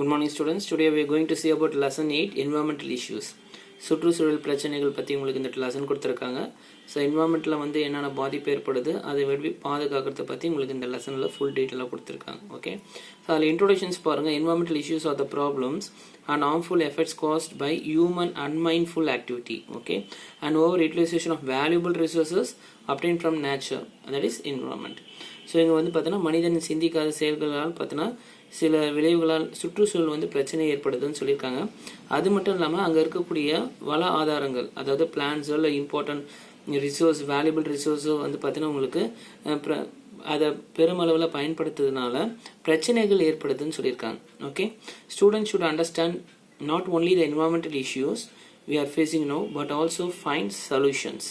Good morning students. Today we are going to see about lesson 8 environmental issues. சுற்றுச்சூழல் பிரச்சனைகள் பற்றி உங்களுக்கு இந்த லெசன் கொடுத்துருக்காங்க. ஸோ என்வாமெண்ட்டில் வந்து என்னென்ன பாதிப்பு ஏற்படுது அதை எப்படி பாதுகாக்கிறத பற்றி உங்களுக்கு இந்த லெசனில் ஃபுல் டீட்டெயிலாக கொடுத்துருக்காங்க. ஓகே, ஸோ அதில் இன்ட்ரோடக்ஷன்ஸ் பாருங்கள். Environmental issues R the problems and harmful effects caused by human unmindful activity, okay, and over utilization of valuable resources obtained from nature, that is environment. So இங்கே வந்து பார்த்தீங்கன்னா மனிதன் சிந்திக்காத செயல்களால் பார்த்தீங்கன்னா சில விளைவுகளால் சுற்றுச்சூழல் வந்து பிரச்சனை ஏற்படுதுன்னு சொல்லியிருக்காங்க. அது மட்டும் இல்லாமல் அங்கே இருக்கக்கூடிய வள ஆதாரங்கள், அதாவது பிளான்ஸோ இல்லை இம்பார்ட்டன்ட் ரிசோர்ஸ், வேல்யூபிள் ரிசோர்ஸோ வந்து பார்த்தீங்கன்னா உங்களுக்கு அதை பெருமளவில் பயன்படுத்துறதுனால பிரச்சனைகள் ஏற்படுதுன்னு சொல்லியிருக்காங்க. Okay, students should understand not only the environmental issues we are facing now, but also find solutions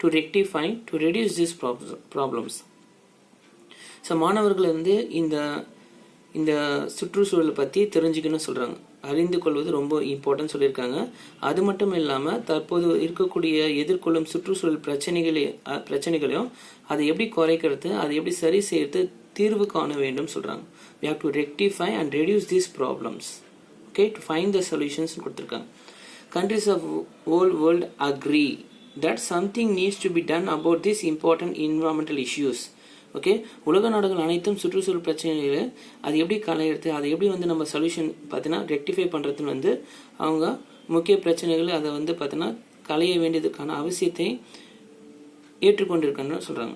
to rectify, to reduce these problems. So மாணவர்கள் வந்து இந்த சுற்றுச்சூழலை பற்றி தெரிஞ்சுக்கணும்னு சொல்கிறாங்க. அறிந்து கொள்வது ரொம்ப இம்பார்ட்டன்ட் சொல்லியிருக்காங்க. அது மட்டும் இல்லாமல் தற்போது இருக்கக்கூடிய எதிர்கொள்ளும் சுற்றுச்சூழல் பிரச்சனைகளையும் அதை எப்படி குறைக்கிறது, அதை எப்படி சரி செய்யறது, தீர்வு காண வேண்டும் சொல்கிறாங்க. we have to rectify and reduce these problems, okay, to find the solutions கொடுத்துருக்காங்க. countries of whole world agree that something needs to be done about these important environmental issues. Okay, உலக நாடுகள் அனைத்தும் சுற்றுச்சூழல் பிரச்சனைகளை அது எப்படி களையிறது, அதை எப்படி வந்து நம்ம சொல்யூஷன் பார்த்தீங்கன்னா ரெக்டிஃபை பண்ணுறதுன்னு வந்து அவங்க முக்கிய பிரச்சனைகள் அதை வந்து பார்த்தீங்கன்னா களைய வேண்டியதுக்கான அவசியத்தை ஏற்றுக்கொண்டிருக்கன்னு சொல்கிறாங்க.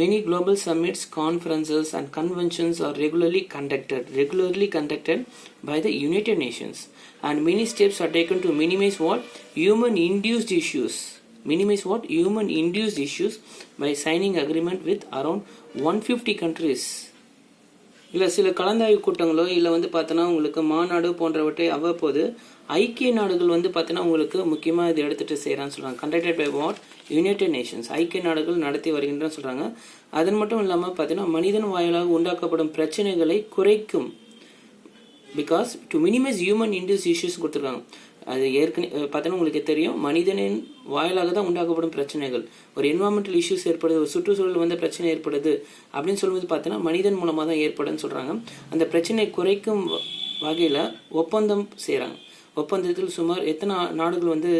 Many global summits, conferences and conventions are regularly conducted by the United Nations, and many steps are taken to minimize human-induced issues by signing agreement with around 150 countries. இல்லை சில கலந்தாய்வு கூட்டங்களோ இல்லை வந்து பார்த்தோன்னா உங்களுக்கு மாநாடு போன்றவற்றை அவ்வப்போது ஐக்கிய நாடுகள் வந்து பார்த்தோன்னா உங்களுக்கு முக்கியமாக இது எடுத்துகிட்டு செய்கிறான்னு சொல்கிறாங்க. கண்டக்டட் பை யுனைடெட் நேஷன்ஸ், ஐக்கிய நாடுகள் நடத்தி வருகின்றன்னு சொல்கிறாங்க. அது மட்டும் இல்லாமல் பார்த்தீங்கன்னா மனிதன் வாயிலாக உண்டாக்கப்படும் பிரச்சனைகளை குறைக்கும், because to minimise human induced issues கொடுத்துருக்காங்க. அது ஏற்கனவே பார்த்தீங்கன்னா உங்களுக்கு தெரியும், மனிதனின் வாயிலாக தான் உண்டாக்கப்படும் பிரச்சனைகள். ஒரு என்வாயர்மெண்டல் இஷ்யூஸ் ஏற்படுது, ஒரு சுற்றுச்சூழல் வந்து பிரச்சனை ஏற்படுது அப்படின்னு சொல்லும்போது பார்த்தீங்கன்னா மனிதன் மூலமாக தான் ஏற்படுன்னு சொல்கிறாங்க. அந்த பிரச்சனையை குறைக்கும் வகையில் ஒப்பந்தம் செய்கிறாங்க. ஒப்பந்தத்தில் சுமார் எத்தனை நாடுகள் வந்து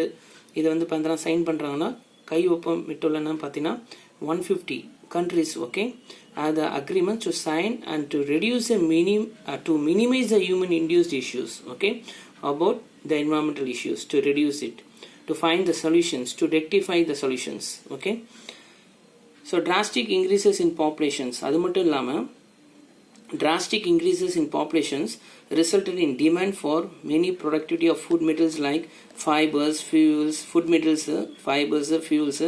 இதை வந்து பார்த்தீங்கன்னா சைன் பண்ணுறாங்கன்னா கை ஒப்பம் விட்டுள்ளன்னு பார்த்தீங்கன்னா 150 countries. Okay, the agreement to sign and to reduce to minimize the human induced issues, okay, about the environmental issues, to reduce it, to find the solutions, to rectify the solutions. Okay, so drastic increases in populations, அது மட்டும் இல்லாமல் drastic increases in populations resulted in demand for many productivity of food metals like fibers, fuels, food metals, fibers, fuels,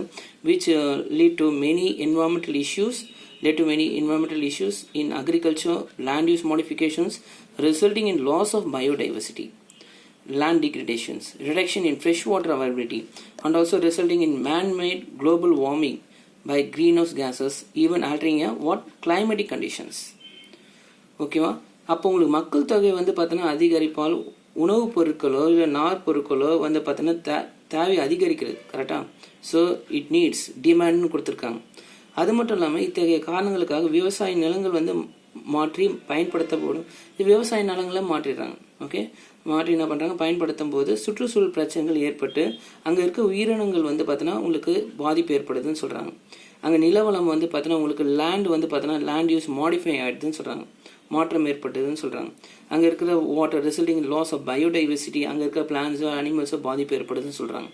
which led to many environmental issues in agriculture, land use modifications resulting in loss of biodiversity, land degradations, reduction in freshwater availability, and also resulting in man-made global warming by greenhouse gases, even altering climatic conditions. ஓகேவா, அப்போ உங்களுக்கு மக்கள் தொகை வந்து பார்த்தீங்கன்னா அதிகரிப்பால் உணவுப் பொருட்களோ இல்லை நார் பொருட்களோ வந்து பார்த்தீங்கன்னா தேவை அதிகரிக்கிறது. கரெக்டாக? ஸோ இட் நீட்ஸ் டிமாண்ட்னு கொடுத்துருக்காங்க. அது மட்டும் இல்லாமல் இத்தகைய காரணங்களுக்காக விவசாய நிலங்கள் வந்து மாற்றி பயன்படுத்தப்படும். இது விவசாய நிலங்களை மாற்றிடுறாங்க. ஓகே, மாற்றி என்ன பண்ணுறாங்க, பயன்படுத்தும் போது சுற்றுச்சூழல் பிரச்சனைகள் ஏற்பட்டு அங்கே இருக்க உயிரினங்கள் வந்து பார்த்தீங்கன்னா உங்களுக்கு பாதிப்பு ஏற்படுதுன்னு சொல்கிறாங்க. அங்கே நிலவளம் வந்து பார்த்தீங்கன்னா உங்களுக்கு லேண்ட் வந்து பார்த்தீங்கன்னா லேண்ட் யூஸ் மாடிஃபை ஆகிடுதுன்னு சொல்கிறாங்க, மாற்றம் ஏற்பட்டதுன்னு சொல்கிறாங்க. அங்கே இருக்கிற water resulting loss of biodiversity, அங்கே இருக்கிற பிளான்ஸோ அனிமல்ஸோ பாதிப்பு ஏற்படுதுன்னு சொல்கிறாங்க.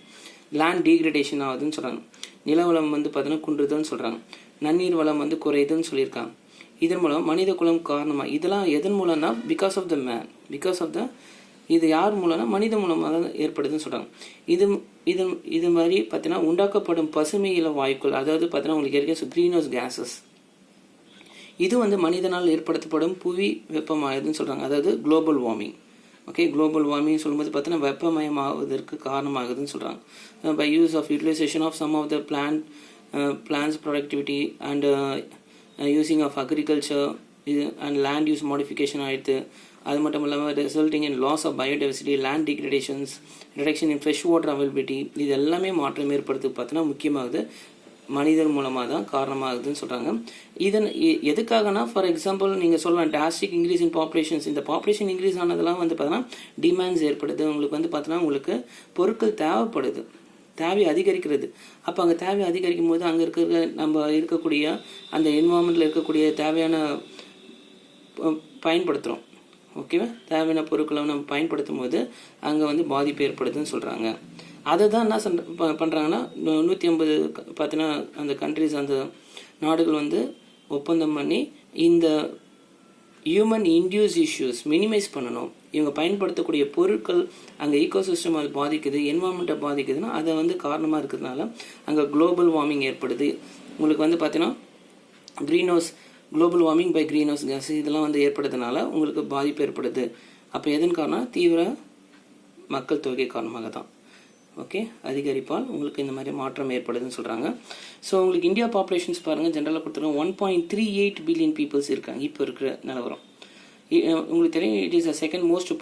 லேண்ட் டீக்ரடேஷன் ஆகுதுன்னு சொல்கிறாங்க. நிலவளம் வந்து பார்த்தீங்கன்னா குன்றுதுன்னு சொல்கிறாங்க. நன்னீர் வளம் வந்து குறையுதுன்னு சொல்லியிருக்காங்க. இதன் மூலம் மனித குலம் காரணமாக, இதெல்லாம் எதன் மூலம்னா பிகாஸ் ஆஃப் த மேன், இது யார் மூலம்னா மனித மூலமாக தான் ஏற்படுதுன்னு சொல்கிறாங்க. இது மாதிரி பார்த்தீங்கன்னா உண்டாக்கப்படும் பசுமையில வாயுக்கள், அதாவது பார்த்தீங்கன்னா உங்களுக்கு இருக்க கிரீன்ஹவுஸ் கேஸஸ், இது வந்து மனிதனால் ஏற்படுத்தப்படும் புவி வெப்பமாகுதுன்னு சொல்கிறாங்க. அதாவது global warming. Okay, global warming சொல்லும்போது பார்த்தீங்கன்னா வெப்பமயமாவதற்கு காரணமாகுதுன்னு சொல்கிறாங்க. By use of utilization of some of the plans productivity and using of agriculture and land use modification ஆகிடுது. அது மட்டும் இல்லாமல் resulting in loss of biodiversity, land degradations, reduction in fresh water availability, இது எல்லாமே மாற்றம் ஏற்படுறதுக்கு பார்த்தீங்கன்னா முக்கியமாகுது மனிதர் மூலமாக தான் காரணமாகுதுன்னு சொல்கிறாங்க. இதன் எதுக்காகனா, ஃபார் எக்ஸாம்பிள் நீங்கள் சொல்லலாம் டிராஸ்டிக் இன்க்ரீஸ் இன் பாப்புலேஷன்ஸ். இந்த பாப்புலேஷன் இன்க்ரீஸ் ஆனதெல்லாம் வந்து பார்த்தீங்கன்னா டிமாண்ட்ஸ் ஏற்படுது. உங்களுக்கு வந்து பார்த்தீங்கன்னா உங்களுக்கு பொருட்கள் தேவைப்படுது, தேவை அதிகரிக்கிறது. அப்போ அங்கே தேவை அதிகரிக்கும் போது அங்கே இருக்கிற நம்ம இருக்கக்கூடிய அந்த என்வாரன்மெண்ட்டில் இருக்கக்கூடிய தேவையான பயன்படுத்துகிறோம். ஓகேவா? தேவையான பொருட்களை நம்ம பயன்படுத்தும் போது அங்கே வந்து பாதிப்பு ஏற்படுதுன்னு சொல்கிறாங்க. அதை தான் என்ன பண்ணுறாங்கன்னா 150 பார்த்தீங்கன்னா அந்த கண்ட்ரிஸ், அந்த நாடுகள் வந்து ஒப்பந்தம் பண்ணி இந்த ஹியூமன் இன்டியூஸ் இஷ்யூஸ் மினிமைஸ் பண்ணணும். இவங்க பயன்படுத்தக்கூடிய பொருட்கள் அங்கே ஈகோசிஸ்டம் அது பாதிக்குது, என்வாரன்மெண்ட்டை பாதிக்குதுன்னா அதை வந்து காரணமாக இருக்கிறதுனால அங்கே குளோபல் வார்மிங் ஏற்படுது. உங்களுக்கு வந்து பார்த்தீங்கன்னா global warming by greenhouse gas இதெல்லாம் வந்து ஏற்படுறதுனால உங்களுக்கு பாதிப்பு ஏற்படுது. அப்போ எதன் காரணம்? தீவிர மக்கள் தொகை காரணமாக தான். ஓகே, அதிகரிப்பால் உங்களுக்கு இந்த மாதிரி மாற்றம் ஏற்படுதுன்னு சொல்கிறாங்க. ஸோ உங்களுக்கு இந்தியா பாப்புலேஷன்ஸ் பாருங்கள், ஜென்ரலாக கொடுத்துருக்காங்க 1.38 பில்லியன் பீப்புள்ஸ் இருக்காங்க இப்போ இருக்கிற நிலவரம். உங்களுக்கு தெரியும், it is the second most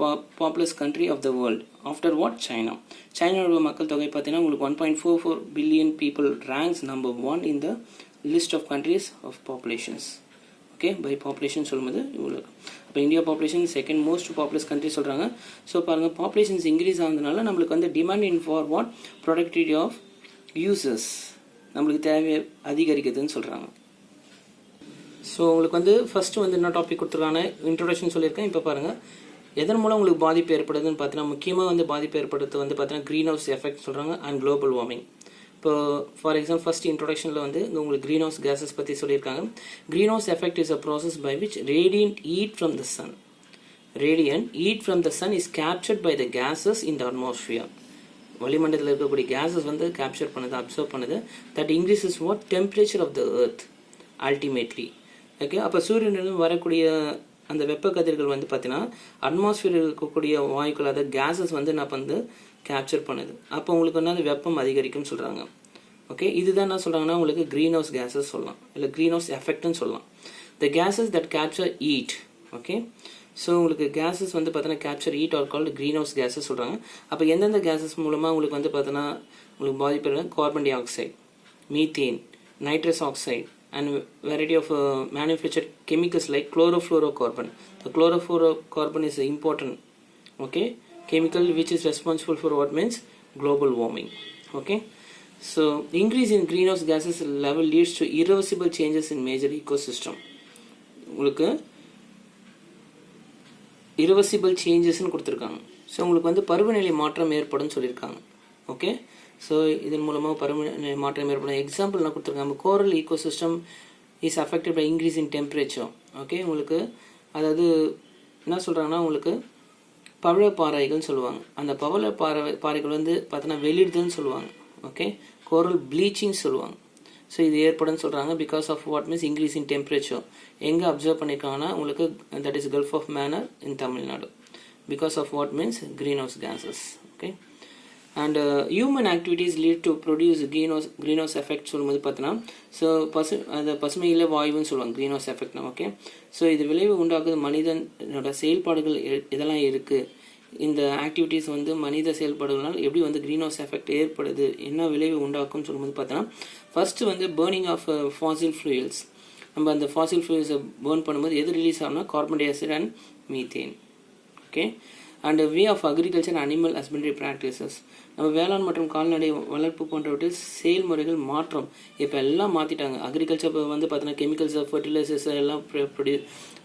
populous country of the world after what? China. சைனாவோட மக்கள் தொகை பார்த்தீங்கன்னா உங்களுக்கு 1.44 billion people ranks number 1 in the list of countries of populations. Okay, by population சொல்லும்போது இவ்வளோ. இப்போ India population second most populous country சொல்கிறாங்க. So பாருங்கள், பாப்புலேஷன்ஸ் இன்க்ரீஸ் ஆனதுனால நம்மளுக்கு வந்து demand in for what? Productivity of users நம்மளுக்கு தேவை அதிகரிக்குதுன்னு சொல்கிறாங்க. ஸோ உங்களுக்கு வந்து ஃபஸ்ட்டு வந்து என்ன டாபிக் கொடுத்துருக்காங்க, இன்ட்ரோடக்ஷன் சொல்லியிருக்கேன். இப்போ பாருங்கள், எதன் மூலம் உங்களுக்கு பாதிப்பு ஏற்படுதுன்னு பார்த்தீங்கன்னா, முக்கியமாக வந்து பாதிப்பு ஏற்படுறது வந்து பார்த்தீங்கன்னா க்ரீன் ஹவுஸ் எஃபெக்ட் சொல்கிறாங்க அண்ட் குளோபல் வார்மிங். இப்போ ஃபார் எக்ஸாம்பிள் ஃபஸ்ட் இன்ட்ரோடக்ஷனில் வந்து உங்களுக்கு க்ரீன் ஹவுஸ் கேஸஸ் பற்றி சொல்லியிருக்காங்க. Greenhouse effect is a process by which radiant heat from the sun. Radiant heat from the sun is captured by the gases in the atmosphere. வளிமண்டலத்தில் இருக்கக்கூடிய gases வந்து capture பண்ணுது, observe பண்ணுது. That increases what? Temperature of the earth ultimately. Okay, அப்போ சூரியனிலிருந்து வரக்கூடிய அந்த வெப்ப கதிர்கள் வந்து பார்த்தீங்கன்னா அட்மாஸ்பியரில் இருக்கக்கூடிய வாயுக்கள், அதாவது கேஸஸ் வந்து என்ன பண்ணுது? கேப்சர் பண்ணுது. அப்போ உங்களுக்கு வந்து அந்த வெப்பம் அதிகரிக்கும்னு சொல்கிறாங்க. ஓகே, இதுதான் என்ன சொல்கிறாங்கன்னா உங்களுக்கு க்ரீன் ஹவுஸ் கேஸஸ் சொல்லலாம், இல்லை க்ரீன் ஹவுஸ் எஃபெக்ட்னு சொல்லலாம். The gases that capture heat. Okay, so உங்களுக்கு கேஸஸ் வந்து பார்த்தீங்கன்னா capture heat are called greenhouse gases சொல்கிறாங்க. அப்போ எந்தெந்த கேஸஸ் மூலமாக உங்களுக்கு வந்து பார்த்தீங்கன்னா உங்களுக்கு பாதிப்பு? Carbon di oxide, methane, nitrous oxide and variety of manufactured chemicals like chlorofluorocarbon. The chlorofluorocarbon is important, okay, chemical which is responsible for what means global warming. Okay, so increase in greenhouse gases level leads to irreversible changes in major ecosystem. உங்களுக்கு irreversible changes னு கொடுத்துருக்காங்க. So உங்களுக்கு வந்து பருவநிலை மாற்றம் ஏற்படும் சொல்லியிருக்காங்க. Okay, so இதன் மூலமாக பருவநிலை மாற்றம் ஏற்படும். எக்ஸாம்பிள் நான் கொடுத்துருக்காங்க, coral ecosystem is affected by increase in temperature. Okay, உங்களுக்கு அதாவது என்ன சொல்கிறாங்கன்னா உங்களுக்கு பவழப்பாறைகள்னு சொல்லுவாங்க. அந்த பாறைகள் வந்து பார்த்தீங்கன்னா வெளியிடுதுன்னு சொல்லுவாங்க. ஓகே, கோரல் ப்ளீச்சிங் சொல்லுவாங்க. ஸோ இது ஏற்படுன்னு சொல்கிறாங்க because of what means increase in temperature. எங்கே அப்சர்வ் பண்ணியிருக்காங்கன்னா உங்களுக்கு that is gulf of Mannar in Tamil Nadu because of what means greenhouse gases. Okay, and human activities lead to produce greenhouse effect சொல்லும்போது பார்த்தீங்கன்னா so அந்த பசுமையில் வாயுன்னு சொல்லுவாங்க greenhouse effect. ஓகே, ஸோ இது விளைவு உண்டாக்குது மனிதனோட செயல்பாடுகள் இதெல்லாம் இருக்குது. இந்த ஆக்டிவிட்டீஸ் வந்து மனித செயல்பாடுகளால் எப்படி வந்து greenhouse effect ஏற்படுது, என்ன விளைவு உண்டாக்கும்னு சொல்லும்போது பார்த்தீங்கன்னா ஃபர்ஸ்ட் வந்து burning of fossil fuels. நம்ம அந்த ஃபாசில் ஃபியூல்ஸை பேர்ன் பண்ணும்போது எது ரிலீஸ் ஆகும்னா carbon dioxide and methane. Okay, and way of agriculture animal husbandry practices. நம்ம வேளாண் மற்றும் கால்நடை வளர்ப்பு போன்றவற்றில் செயல்முறைகள் மாற்றம் இப்போ எல்லாம் மாற்றிட்டாங்க. அக்ரிகல்ச்சர் வந்து பார்த்தீங்கன்னா கெமிக்கல்ஸ், ஃபர்டிலைசர்ஸ் எல்லாம்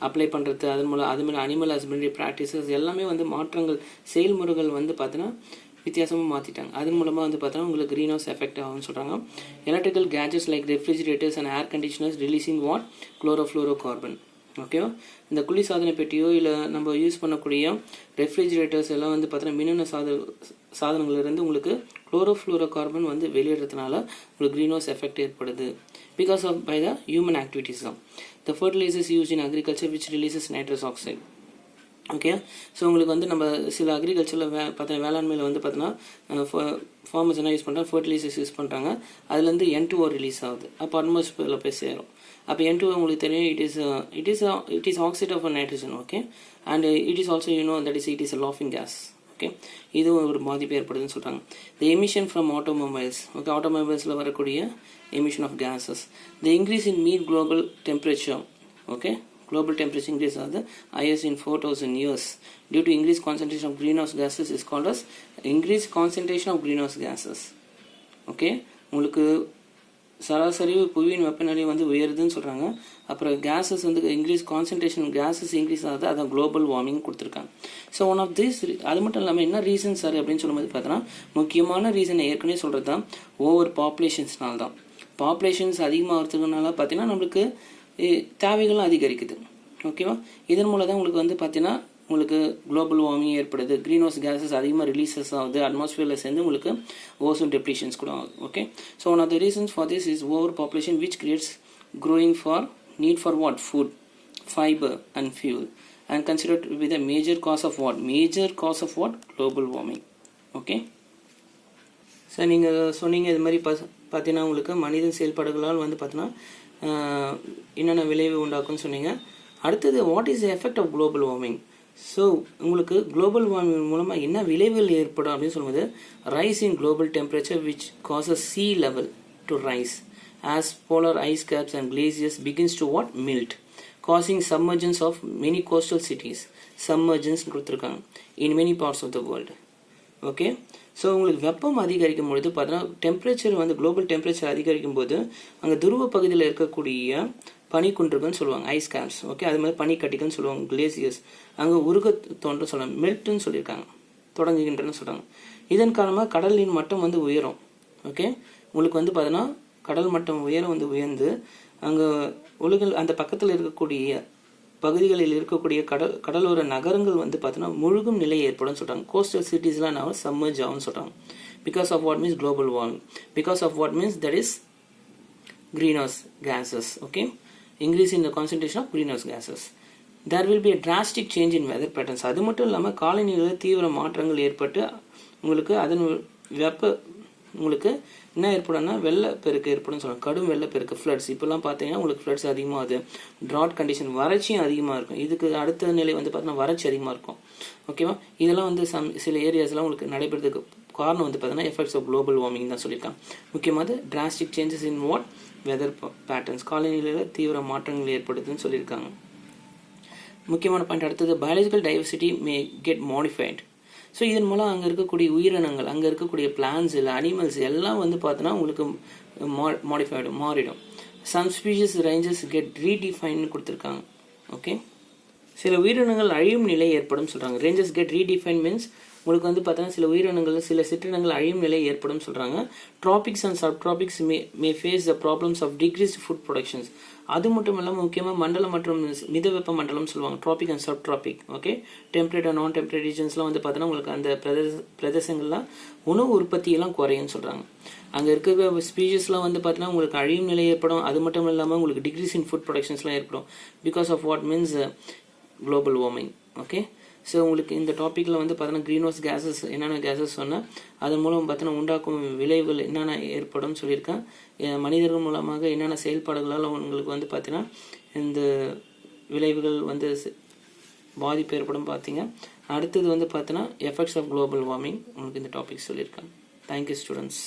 அப்ளை பண்ணுறது, அதன் மூலம் அது மேலே அனிமல் ஹஸ்பண்டரி ப்ராக்டிசஸ் எல்லாமே வந்து மாற்றங்கள், செயல்முறைகள் வந்து பார்த்தீங்கன்னா வித்தியாசமாக மாற்றிட்டாங்க. அதன் மூலமாக வந்து பார்த்தீங்கன்னா உங்களுக்கு க்ரீன் ஹவுஸ் எஃபெக்ட் ஆகும்னு சொல்கிறாங்க. Electrical gadgets like refrigerators and air conditioners releasing what? Chlorofluorocarbon. ஓகேவா, இந்த குளிர்சாதனை பெட்டியோ இல்லை நம்ம யூஸ் பண்ணக்கூடிய ரெஃப்ரிஜிரேட்டர்ஸ் எல்லாம் வந்து பார்த்தீங்கன்னா மின்னணு சாதனங்கள்லேருந்து உங்களுக்கு குளோரோஃப்ளோரோகார்பன் வந்து வெளியிடுறதுனால உங்களுக்கு க்ரீன் ஹவுஸ் எஃபெக்ட் ஏற்படுது because of by the human activities தான். The fertilisers use in agriculture which releases nitrous oxide. Okay, so உங்களுக்கு வந்து நம்ம சில அக்ரிகல்ச்சரில் பார்த்தீங்கன்னா வேளாண்மையில் வந்து பார்த்தீங்கன்னா ஃபார்மர்ஸ் என்ன யூஸ் பண்ணுறாங்க? ஃபர்டிலைசர்ஸ் யூஸ் பண்ணுறாங்க. அதுலேருந்து N2O ரிலீஸ் ஆகுது. அப்போ அட்மாஸ்பியரில் போய் சேரும். அப்போ N2O உங்களுக்கு தெரியும், it is oxide of nitrogen. Okay, and it is also that is it is a லாஃபிங் கேஸ். ஓகே, இது ஒரு பாதிப்பு ஏற்படுதுன்னு சொல்கிறாங்க. The emission from automobiles, okay, ஆட்டோமொபைல்ஸில் வரக்கூடிய emission of gases. The increase in mean global temperature, okay, global temperature increase are the highest in 4,000 years due to increased concentration of greenhouse gases is called as increased concentration of greenhouse gases. Okay, உங்களுக்கு சராசரி புவியின் வெப்பநிலை வந்து உயருதுன்னு சொல்கிறாங்க. அப்புறம் gases வந்து increase concentration gases increase ஆகுது, அதான் குளோபல் வார்மிங் கொடுத்துருக்காங்க. ஸோ ஒன் ஆஃப் திஸ், அது மட்டும் இல்லாமல் என்ன ரீசன் சார் அப்படின்னு சொல்லும்போது பார்த்தோன்னா, முக்கியமான ரீசன் ஏற்கனவே சொல்கிறது தான் ஓவர் பாப்புலேஷன்ஸ்னால தான். பாப்புலேஷன்ஸ் அதிகமாகிறதுனால பார்த்தீங்கன்னா நம்மளுக்கு தேவைகளும் அதிகரிக்குது. ஓகேவா, இதன் மூலம் தான் உங்களுக்கு வந்து பார்த்தீங்கன்னா உங்களுக்கு குளோபல் வார்மிங் ஏற்படுது. க்ரீன் ஹவுஸ் கேஸஸ் அதிகமாக ரிலீசஸ் ஆகுது, அட்மாஸ்ஃபியரில் சேர்ந்து உங்களுக்கு ஓசோன் டெப்ளீஷன்ஸ் கூட ஆகுது. Okay, so one of the reasons for this is over population which creates growing for need for what? Food, fiber and fuel, and considered to be the major cause of what? Major cause of what? Global warming. Okay. So நீங்கள் சொன்னீங்க இது மாதிரி பார்த்தீங்கன்னா உங்களுக்கு மனிதன் செயல்பாடுகளால் வந்து பார்த்தீங்கன்னா என்னென்ன விளைவு உண்டாக்குன்னு சொன்னீங்க. அடுத்தது what is the effect of global warming. So உங்களுக்கு குளோபல் வார்மிங் மூலமாக என்ன விளைவுகள் ஏற்படும் அப்படின்னு சொல்லும்போது, rise in global temperature which causes sea level to rise as polar ice caps and glaciers begins to what? Melt, causing submergence of many coastal cities. Submergence கொடுத்துருக்காங்க in many parts of the world. Okay, so உங்களுக்கு வெப்பம் அதிகரிக்கும் பொழுது பார்த்தீங்கன்னா temperature வந்து global temperature அதிகரிக்கும் போது அங்கே துருவ பகுதியில் இருக்கக்கூடிய பனிக்குன்றுகள்னு சொல்லுவாங்க, ஐஸ் கேப்ஸ். ஓகே, அது மாதிரி பனிக்கட்டிகள்னு சொல்லுவாங்க, கிளேசியர்ஸ். அங்கே உருக தோன்று சொல்லுவாங்க, மெல்ட்டுன்னு சொல்லியிருக்காங்க, தொடங்குகின்றன்னு சொல்கிறாங்க. இதன் காரணமாக கடல் நீர் மட்டம் வந்து உயரும். ஓகே, உங்களுக்கு வந்து பார்த்தீங்கன்னா கடல் மட்டம் வந்து உயர்ந்து அங்கே அந்த பக்கத்தில் இருக்கக்கூடிய பகுதிகளில் இருக்கக்கூடிய கடலோர நகரங்கள் வந்து பார்த்தீங்கன்னா முழுகும் நிலை ஏற்படும் சொல்கிறாங்க. கோஸ்டல் சிட்டிஸ்லாம் நான் சம்மர்ஜ் ஆகும்னு சொல்கிறாங்க. Because of what means global warming, because of what means that is green house gases. Okay, increase in the concentration of greenhouse gases. There will be a drastic change in weather patterns. அது மட்டும் இல்லாமல் காலநிலையில் தீவிர மாற்றங்கள் ஏற்பட்டு உங்களுக்கு அதன் உங்களுக்கு என்ன ஏற்படும்னா வெள்ளப்பெருக்கு ஏற்படும் சொல்லுவாங்க, கடும் வெள்ளப்பெருக்கு, ஃப்ளட்ஸ். இப்போல்லாம் பார்த்தீங்கன்னா உங்களுக்கு ஃப்ளட்ஸ் அதிகமாகுது, ட்ராட் கண்டிஷன், வறட்சியும் அதிகமாக இருக்கும். இதுக்கு அடுத்த நிலை வந்து பார்த்தீங்கன்னா வறட்சி அதிகமாக இருக்கும். ஓகேவா, இதெல்லாம் வந்து சில ஏரியாஸ்லாம் உங்களுக்கு நடைபெறதுக்கு காரணம் வந்து பார்த்தீங்கன்னா எஃபெக்ட்ஸ் ஆஃப் குளோபல் வார்மிங் தான் சொல்லியிருக்காங்க. முக்கியமாக drastic changes in what? Weather patterns, காலநிலையில் தீவிர மாற்றங்கள் ஏற்படுதுன்னு சொல்லியிருக்காங்க. முக்கியமான பாயிண்ட் அடுத்தது, biological diversity may get modified. So இதன் மூலம் அங்கே இருக்கக்கூடிய உயிரினங்கள், அங்கே இருக்கக்கூடிய பிளான்ஸ் இல்லை அனிமல்ஸ் எல்லாம் வந்து பார்த்தோன்னா உங்களுக்கு மாறிடும். சம் ஸ்பீஷிஸ் ரேஞ்சஸ் கெட் ரீடிஃபைன்னு கொடுத்துருக்காங்க. ஓகே, சில உயிரினங்கள் அழியும் நிலை ஏற்படும் சொல்கிறாங்க. ரேஞ்சஸ் கெட் ரீடிஃபைன் மீன்ஸ் உங்களுக்கு வந்து பார்த்தீங்கன்னா சில உயிரினங்கள், சில சிற்றினங்கள் அழியும் நிலை ஏற்படும் சொல்கிறாங்க. Tropics and subtropics may face the problems of decreased food productions. அது மட்டும் இல்லாமல் முக்கியமாக மண்டலம் மற்றும் மிதவெப்ப மண்டலம் சொல்லுவாங்க, tropic and subtropic. Okay, temperate and non temperate ரீஜன்ஸ்லாம் வந்து பார்த்தீங்கன்னா உங்களுக்கு அந்த பிரதேசங்கள்லாம் உணவு உற்பத்தியெல்லாம் குறையும்னு சொல்கிறாங்க. அங்கே இருக்கிற ஸ்பீஷஸ்லாம் வந்து பார்த்தீங்கன்னா உங்களுக்கு அழியும் நிலை ஏற்படும். அது மட்டும் இல்லாமல் உங்களுக்கு டிக்ரீஸ் இன் ஃபுட் ப்ரொடக்ஷன்ஸ்லாம் ஏற்படும் because of what means global warming. Okay, so உங்களுக்கு இந்த டாப்பிக்கில் வந்து பார்த்தீங்கன்னா க்ரீன் ஹவுஸ் கேஸஸ் என்னென்ன கேஸஸ் சொன்னால் அதன் மூலம் பார்த்தீங்கன்னா உண்டாக்கும் விளைவுகள் என்னென்ன ஏற்படும் சொல்லியிருக்கேன். மனிதர்கள் மூலமாக என்னென்ன செயல்பாடுகளால் உங்களுக்கு வந்து பார்த்தீங்கன்னா இந்த விளைவுகள் வந்து பாதிப்பு ஏற்படும் பார்த்தீங்க. அடுத்தது வந்து பார்த்தீங்கன்னா எஃபெக்ட்ஸ் ஆஃப் குளோபல் வார்மிங் உங்களுக்கு இந்த டாபிக் சொல்லியிருக்கேன். Thank you students.